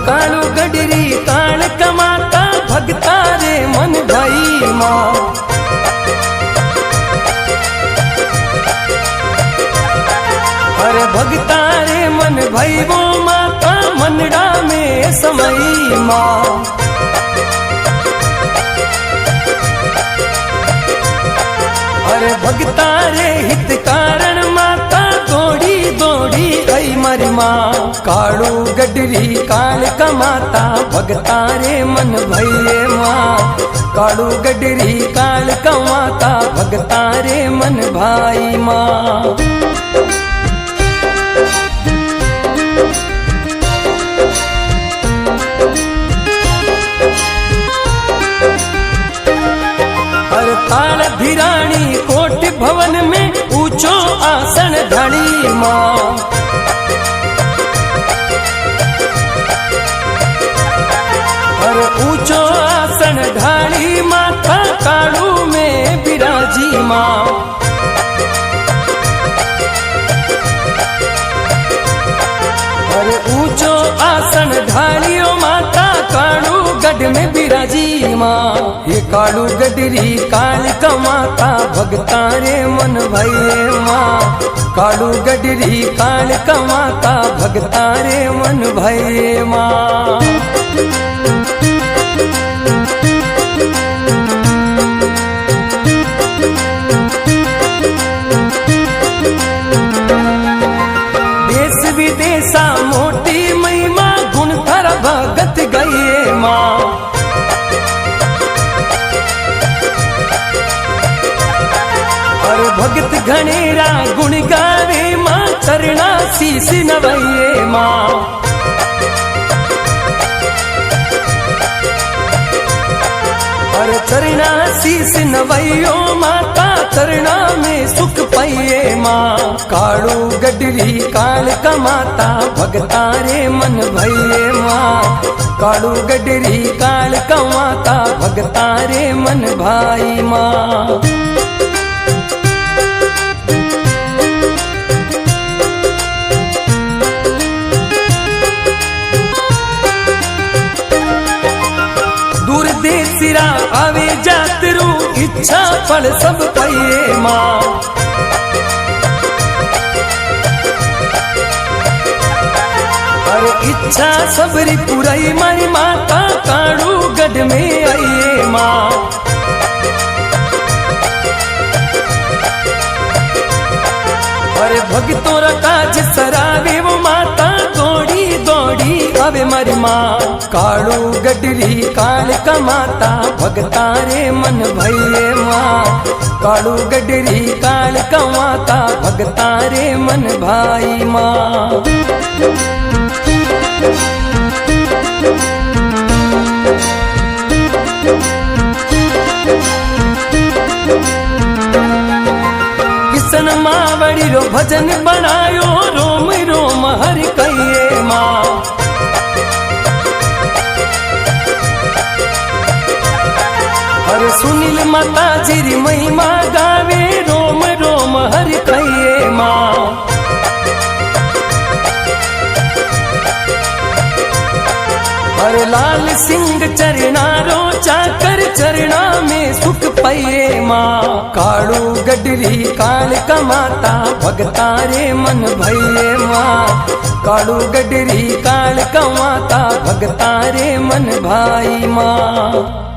कालू गडरी काल कमाता भगता रे मन भाई माँ। अरे भगता रे मन भाई वो माता मनड़ा में समई माँ। अरे भगता रे हित कारण माता दौड़ी दौड़ी गई मरी माँ। कालू गडरी काल कमाता भगता रे मन भैये माँ। कालू गडरी काल कमाता भगता रे मन भाई माँ। हर ताल धिराणी कोट भवन में ऊंचो आसन धनी माँ। हर ऊंचो आसन ढाली माता कालू में विराजी माँ। हर ऊंचो आसन ढालियो माता कालू गढ़ में विराजी माँ। ये कालू गडरी काल कमाता भगता रे मन भैये माँ। कालू गडरी काल कमाता भगता रे मन भैये माँ। देश विदेशा मोटी महिमा गुण थर भगत गए माँ। और भगत घनेरा गुण गावे माँ चरणा शीस नवैये माँ। और चरणा शीस नवैयो माता चरणा में सुख पाइये माँ। कालू गडरी काल कमाता भगता रे मन भैये माँ। कालू गडरी काल कमाता भगता रे मन भाई माँ। दूर देसिरा आवे जातरू इच्छा फल सब पाइये माँ। और इच्छा सबरी पुराई मारी माता कालू गढ़ में आइये माँ। अरे भगतों रा काज सरावे वो माता दौड़ी दौड़ी आवे मारी माँ। कालू गडरी काल कमाता भगता रे मन भैये माँ। कालू गडरी काल कमाता भगता रे मन भाई माँ। किसन मावड़ी रो भजन बनायो रोम रोम हर कहिए माँ। अरे सुनील माता जी महिमा गावे रोम रोम हर कहिए माँ। अरे लाल सिंह चरना रो चाकर चरना में सुख पाइये माँ। कालू गडरी काल कमाता भगता रे मन भैये माँ। कालू गडरी काल कमाता भगता रे मन भाई माँ।